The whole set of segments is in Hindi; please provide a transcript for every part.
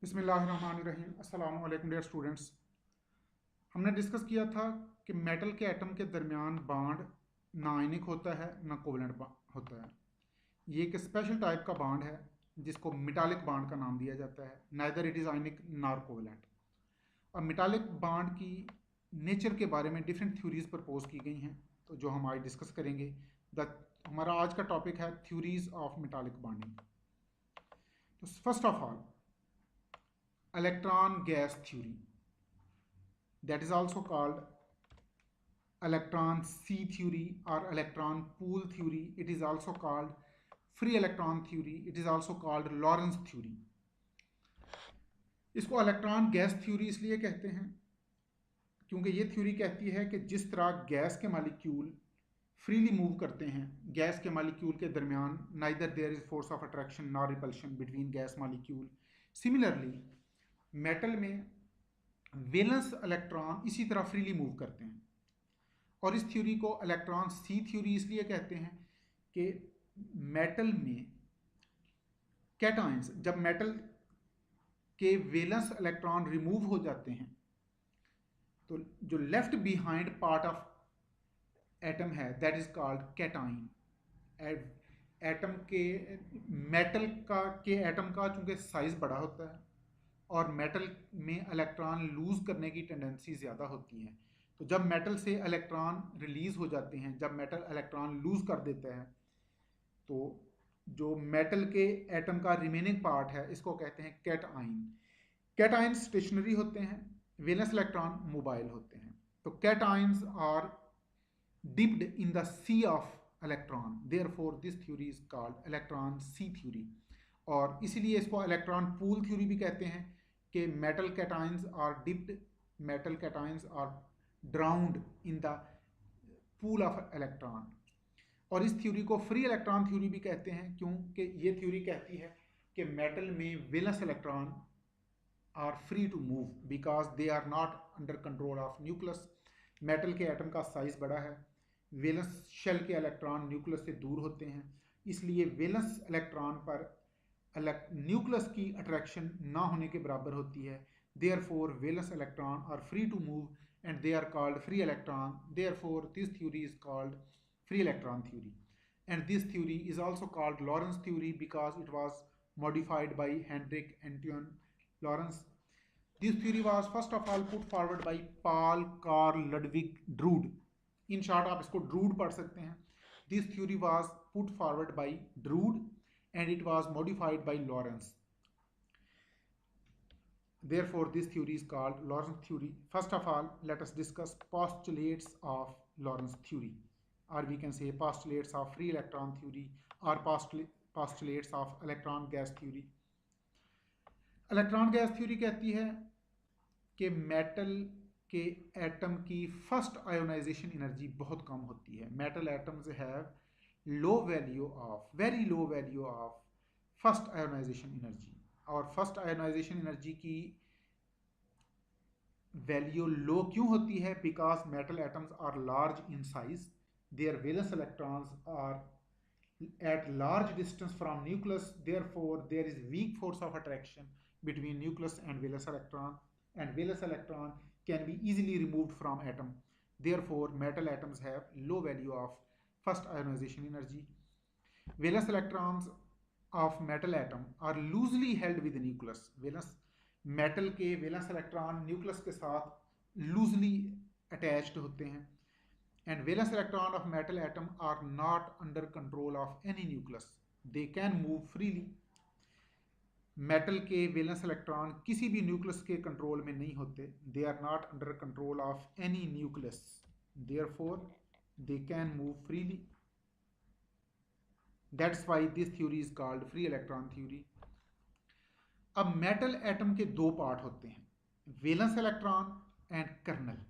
बिस्मिल्लाहिर्रहमानिर्रहीम। अस्सलाम वालेकुम डियर स्टूडेंट्स। हमने डिस्कस किया था कि मेटल के एटम के दरमियान बॉन्ड ना आयनिक होता है ना कोवेलेंट होता है। ये एक स्पेशल टाइप का बॉन्ड है जिसको मेटालिक बॉन्ड का नाम दिया जाता है। Neither it is ionic nor covalent. और मेटालिक बॉन्ड की नेचर के बारे में डिफरेंट थ्योरीज प्रपोज की गई हैं, तो जो हम आज डिस्कस करेंगे। द हमारा आज का टॉपिक है थ्योरीज ऑफ मेटालिक बॉन्डिंग। तो first of all, electron gas theory, that is also called electron sea theory or electron pool theory. It is also called free electron theory. It is also called Lorentz theory. इसको इलेक्ट्रॉन गैस थ्योरी इसलिए कहते हैं क्योंकि ये थ्योरी कहती है कि जिस तरह गैस के मालिक्यूल फ्रीली मूव करते हैं, गैस के मालिक्यूल के दरमियान neither there is force of attraction nor repulsion between gas molecule, similarly metal में वैलेंस इलेक्ट्रॉन इसी तरह फ्रीली मूव करते हैं। और इस थ्योरी को इलेक्ट्रॉन सी थ्योरी इसलिए कहते हैं कि मेटल में कैटायंस, जब मेटल के वैलेंस इलेक्ट्रॉन रिमूव हो जाते हैं तो जो left behind part of atom है that is called cation. Atom के मेटल का के एटम का चूंकि साइज बड़ा होता है और मेटल में इलेक्ट्रॉन लूज करने की टेंडेंसी ज़्यादा होती है, तो जब मेटल से इलेक्ट्रॉन रिलीज हो जाते हैं, जब मेटल इलेक्ट्रॉन लूज कर देता है, तो जो मेटल के एटम का रिमेनिंग पार्ट है इसको कहते हैं कैटाइन। कैटाइन स्टेशनरी होते हैं, वैलेंस इलेक्ट्रॉन मोबाइल होते हैं। तो cations are dipped in the sea of electron, therefore this theory is called electron sea theory. और इसीलिए इसको इलेक्ट्रॉन पूल थ्योरी भी कहते हैं कि metal cations are dipped, metal cations are drowned in the pool of electron. और इस थ्योरी को फ्री इलेक्ट्रॉन थ्योरी भी कहते हैं क्योंकि ये थ्योरी कहती है कि मेटल में valence electron are free to move because they are not under control of nucleus. Metal के एटम का साइज बड़ा है, वैलेंस शेल के इलेक्ट्रॉन न्यूक्लियस से दूर होते हैं, इसलिए वैलेंस इलेक्ट्रॉन पर न्यूक्लियस की अट्रैक्शन ना होने के बराबर होती है। Therefore valence electron are free to move and they are called free electron. Therefore this theory is called free electron theory. And this theory is also called Lorentz theory because it was modified by Hendrik Antoine Lorentz. This theory was first of all put forward by Paul Carl Ludwig Drude. In short आप इसको Drude पढ़ सकते हैं। This theory was put forward by Drude and it was modified by Lorentz. Therefore, this theory is called Lorentz theory. First of all, let us discuss postulates of Lorentz theory, or we can say postulates of free electron theory or postulates of electron gas theory. Electron gas theory कहती है कि मेटल के एटम की फर्स्ट आयोनाइजेशन एनर्जी बहुत कम होती है। Metal atoms have low value of, very low value of first ionization energy. और फर्स्ट आयोनाइजेशन एनर्जी की वैल्यू लो क्यों होती है? Because metal atoms are large in size, their valence electrons are at large distance from nucleus, therefore there is weak force of attraction between nucleus and valence electron, and valence electron can be easily removed from atom. Therefore metal atoms have low value of first ionization energy. Valence electrons of metal atom are loosely held with the nucleus. valence metal के valence electron nucleus के साथ loosely attached होते हैं, and valence electron of metal atom are not under control of any nucleus. They can move freely. Metal के वैलेंस इलेक्ट्रॉन किसी भी न्यूक्लियस के कंट्रोल में नहीं होते। They are not under control of any nucleus, therefore they can move freely. That's why this theory is called free electron theory. अब मेटल एटम के दो पार्ट होते हैं, वैलेंस इलेक्ट्रॉन एंड कर्नल।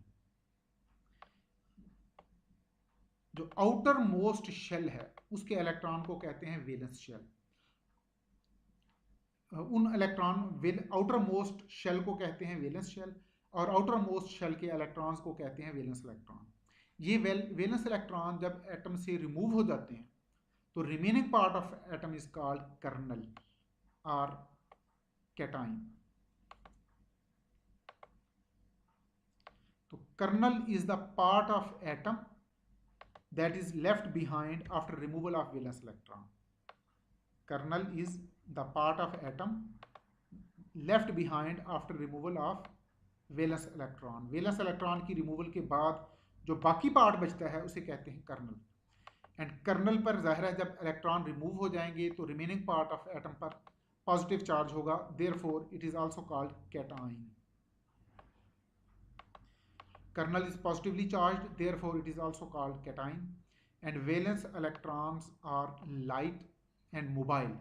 जो आउटर मोस्ट शेल है उसके इलेक्ट्रॉन को कहते हैं वैलेंस शेल। उन इलेक्ट्रॉन आउटर मोस्ट शेल को कहते हैं वैलेंस शेल, और आउटर मोस्ट शेल के इलेक्ट्रॉन्स को कहते हैं वैलेंस इलेक्ट्रॉन। ये वैलेंस इलेक्ट्रॉन जब एटम से रिमूव हो जाते हैं तो remaining part of atom is called kernel और cation. kernel is the part of atom that is left behind after removal of valence electron. Kernel is the part of atom left behind after removal of valence electron. valence electron की removal के बाद जो बाकी पार्ट बचता है उसे कहते हैं कर्नल. एंड कर्नल पर जाहिर है जब इलेक्ट्रॉन रिमूव हो जाएंगे तो रिमेनिंग पार्ट ऑफ एटम पर पॉजिटिव चार्ज होगा, therefore it is also called cation. kernel is positively charged, therefore it is also called cation. And valence electrons are light and mobile.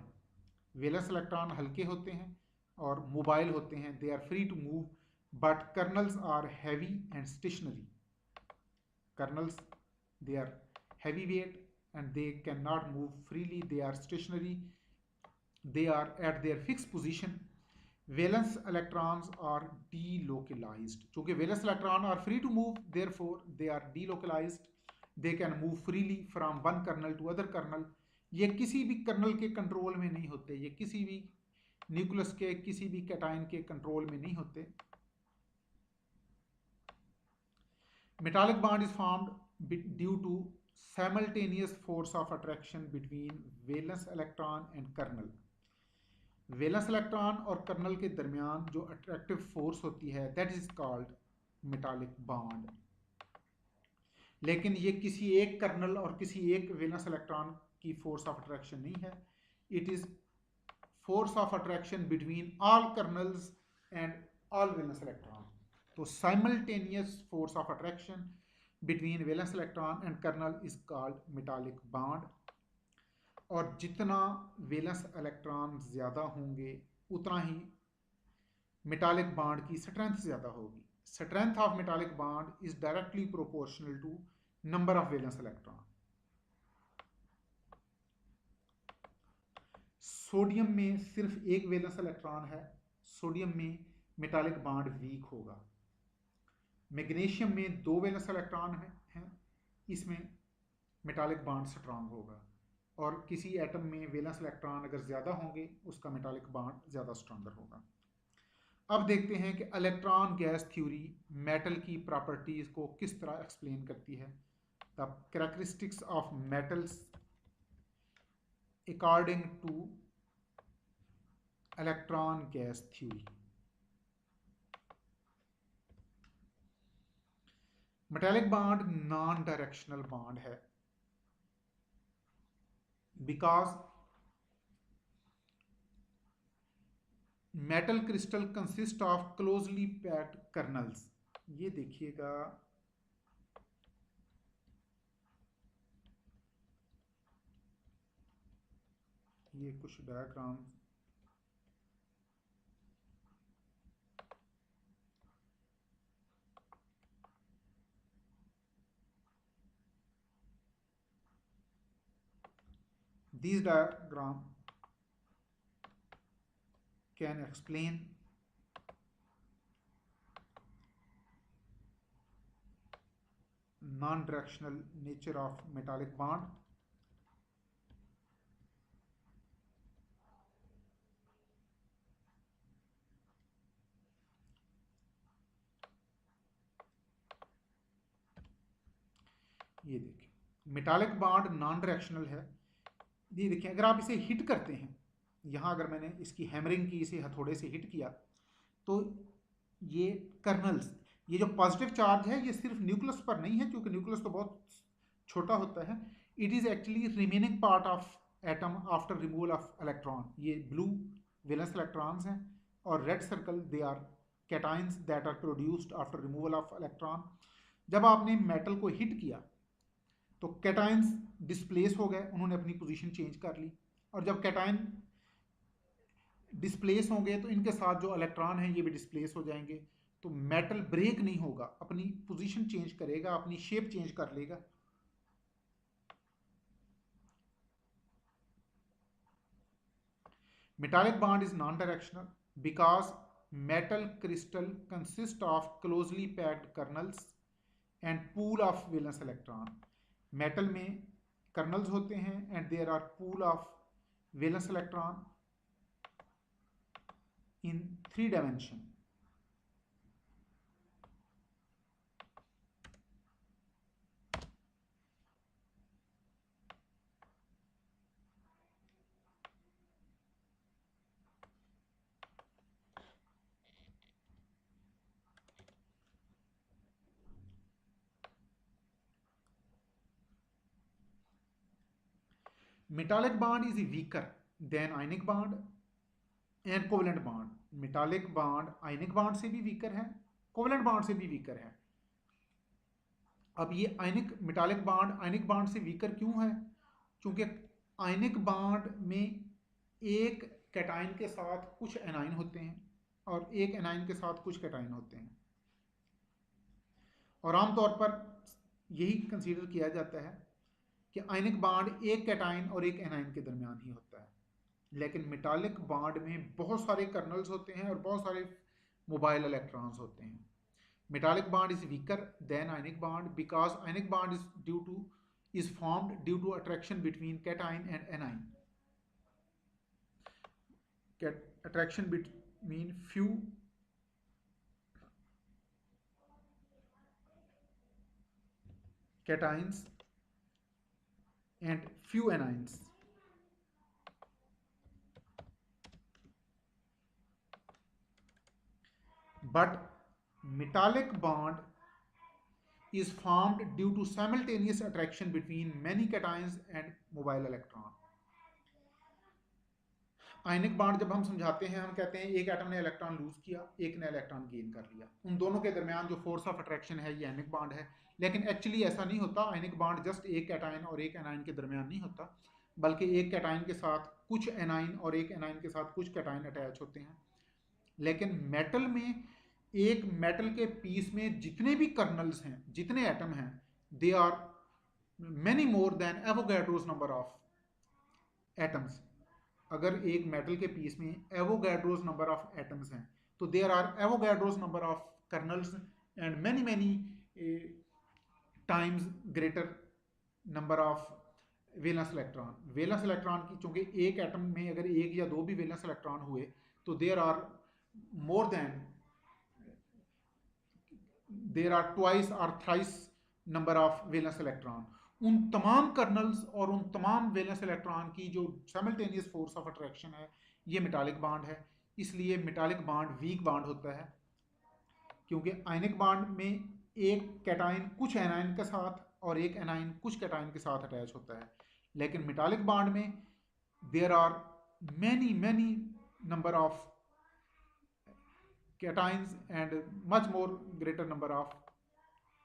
valence electron हल्के होते हैं और mobile होते हैं. they are free to move, but kernels are heavy and stationary. kernels, they are heavyweight and they cannot move freely. they are stationary. they are at their fixed position. valence electrons are delocalized. चूंकि valence electron are free to move, therefore they are delocalized. they can move freely from one kernel to other kernel. ये किसी भी कर्नल के कंट्रोल में नहीं होते, ये किसी भी न्यूक्लियस के, किसी भी कैटाइन के कंट्रोल में नहीं होते. metallic bond is formed due to simultaneous force of attraction between valence electron and kernel. Valence electron और कर्नल के दरमियान जो अट्रैक्टिव फोर्स होती है that is called metallic bond. लेकिन ये किसी एक कर्नल और किसी एक वैलेंस इलेक्ट्रॉन की फोर्स ऑफ अट्रैक्शन नहीं है. It is force of attraction between all kernels and all valence electron. तो simultaneous force of attraction between valence electron and kernel is called metallic bond. और जितना वैलेंस इलेक्ट्रॉन ज़्यादा होंगे उतना ही मेटालिक बॉन्ड की स्ट्रेंथ ज़्यादा होगी. Strength of metallic bond is directly proportional to number of valence electron. Sodium में सिर्फ एक वैलेंस इलेक्ट्रॉन है, सोडियम में मेटालिक बॉन्ड वीक होगा. मैग्नीशियम में दो वैलेंस इलेक्ट्रॉन हैं, इसमें मेटालिक बॉन्ड स्ट्रांग होगा. और किसी एटम में वैलेंस इलेक्ट्रॉन अगर ज़्यादा होंगे उसका मेटालिक बॉन्ड ज़्यादा स्ट्रॉन्गर होगा. अब देखते हैं कि इलेक्ट्रॉन गैस थ्योरी मेटल की प्रॉपर्टीज़ को किस तरह एक्सप्लेन करती है. The characteristics of metals according two electron gas theory. Metallic bond non directional bond है because metal crystal consist of closely packed kernels. ये देखिएगा ये कुछ diagram these diagram can explain non-directional nature of metallic bond. ये देखिए मेटालिक बॉन्ड नॉन डायरेक्शनल है. ये देखिए अगर आप इसे हिट करते हैं, यहाँ अगर मैंने इसकी हैमरिंग की, इसे हथौड़े से हिट किया तो ये कर्नल्स, ये जो पॉजिटिव चार्ज है ये सिर्फ न्यूक्लियस पर नहीं है क्योंकि न्यूक्लियस तो बहुत छोटा होता है. It is actually remaining part of atom after removal of electron. ये ब्लू वैलेंस इलेक्ट्रॉन्स हैं और red circle they are cations that are produced after removal of electron. जब आपने मेटल को हिट किया तो कैटाइंस डिस्प्लेस हो गए, उन्होंने अपनी पोजीशन चेंज कर ली. और जब कैटाइन डिस्प्लेस होंगे तो इनके साथ जो इलेक्ट्रॉन हैं ये भी डिस्प्लेस हो जाएंगे. तो मेटल ब्रेक नहीं होगा, अपनी पोजीशन चेंज करेगा, अपनी शेप चेंज कर लेगा. Metallic bond is non directional because metal crystal consist of closely packed kernels and pool of valence electron. Metal में कर्नल्स होते हैं and there are pool of valence electron in 3 dimension. metallic bond is weaker than ionic bond and covalent bond. metallic bond ionic bond से भी weaker है, covalent bond से भी weaker है. अब ये मेटालिक बॉन्ड आयनिक बॉन्ड से वीकर क्यों है? क्योंकि आयनिक बॉन्ड में एक कैटाइन के साथ कुछ एनाइन होते हैं और एक एनाइन के साथ कुछ कैटाइन होते हैं, और आमतौर पर यही कंसीडर किया जाता है कि आयनिक बॉन्ड एक कैटाइन और एक एनाइन के दरमियान ही होता है. लेकिन मेटालिक बॉन्ड में बहुत सारे कर्नल्स होते हैं और बहुत सारे मोबाइल इलेक्ट्रॉन्स होते हैं. Metallic bond is weaker than ionic bond because ionic bond is formed due to attraction between cation and anion. Attraction between few cations and few anions. But metallic bond is formed due to simultaneous attraction between many cations and mobile electron. Ionic bond जब हम समझाते हैं, हम कहते हैं एक एटम ने इलेक्ट्रॉन लूज किया, एक ने इलेक्ट्रॉन गेन कर लिया. उन दोनों के दरमियान जो फोर्स ऑफ अट्रैक्शन है ये आयनिक बॉन्ड है. लेकिन एक्चुअली ऐसा नहीं होता. आयनिक बॉन्ड जस्ट एक कैटायन और एक एनायन के दरमियान नहीं होता, बल्कि एक कैटायन के साथ कुछ एनायन और एक एनायन के साथ कुछ कैटायन अटैच होते हैं. लेकिन मेटल में एक मेटल के पीस में जितने भी कर्नल्स हैं, जितने एटम हैं, they are many more than Avogadro's number of atoms. अगर एक मेटल के पीस में एवोगैड्रोस नंबर ऑफ एटम्स हैं तो there are Avogadro's number of kernels and many times greater number of valence electron. Valence electron की चूंकि एक एटम में अगर एक या दो भी वैलेंस इलेक्ट्रॉन हुए तो देयर आर ट्वाइस और thrice number of valence electron. उन तमाम कर्नल्स और उन तमाम वैलेंस इलेक्ट्रॉन की जो साइमल्टेनियस फोर्स ऑफ अट्रैक्शन है ये मेटालिक बॉन्ड है. इसलिए मेटालिक बॉन्ड वीक बॉन्ड होता है, क्योंकि आयनिक बॉन्ड में एक कैटायन कुछ एनायन के साथ और एक एनायन कुछ कैटायन के साथ अटैच होता है. लेकिन मेटालिक बॉन्ड में there are many number of cations and much more greater number of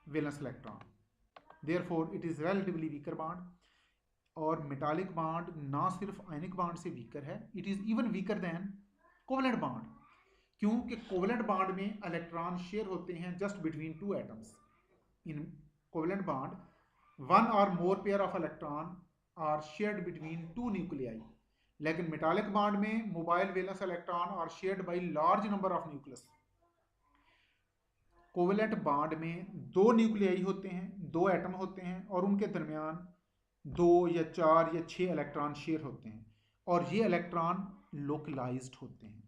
valence electron. Therefore it is relatively weaker bond. और मेटालिक बॉन्ड ना सिर्फ आयनिक बॉन्ड से वीकर है, it is even weaker than covalent bond. क्योंकि कोवेलेंट बॉन्ड में इलेक्ट्रॉन शेयर होते हैं just between two atoms. In covalent bond one और more pair of electron are shared between two nuclei. लेकिन मेटालिक बॉन्ड में mobile valence electron are shared by large number of nucleus. Covalent bond में दो न्यूक्लियाई होते हैं, दो एटम होते हैं और उनके दरमियान 2 या 4 या 6 इलेक्ट्रॉन शेयर होते हैं और ये इलेक्ट्रॉन लोकलाइज्ड होते हैं.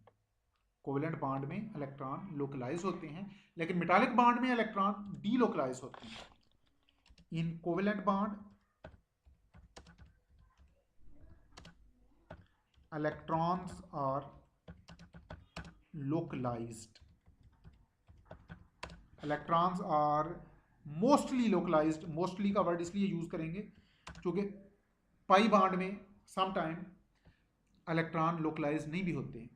कोवेलेंट बॉन्ड में इलेक्ट्रॉन लोकलाइज होते हैं, लेकिन मेटालिक बॉन्ड में इलेक्ट्रॉन डीलोकलाइज होते हैं. In covalent bond electrons are localized. Electrons are mostly localized. mostly का वर्ड इसलिए यूज करेंगे क्योंकि पाई बॉन्ड में समटाइम इलेक्ट्रॉन लोकलाइज नहीं भी होते.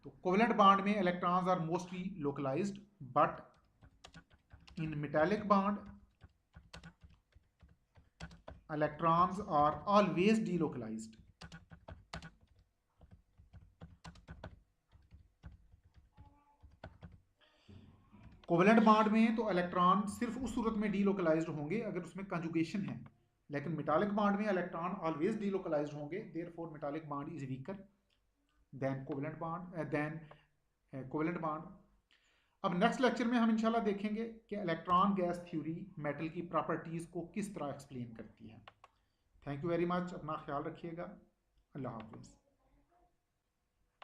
तो कोवेलेंट बॉन्ड में electrons are mostly localized, but in metallic bond electrons are always delocalized. Covalent bond में तो इलेक्ट्रॉन सिर्फ उस सूरत में डीलोकलाइज्ड होंगे अगर उसमें कंजुगेशन है, लेकिन मेटालिक बॉन्ड में इलेक्ट्रॉन ऑलवेज डीलोकलाइज्ड होंगे. Therefore metallic bond is weaker than covalent bond. अब नेक्स्ट लेक्चर में हम इंशाल्लाह देखेंगे कि इलेक्ट्रॉन गैस थ्योरी मेटल की प्रॉपर्टीज को किस तरह एक्सप्लेन करती है. Thank you very much. अपना ख्याल रखिएगा. अल्लाह हाफिज़.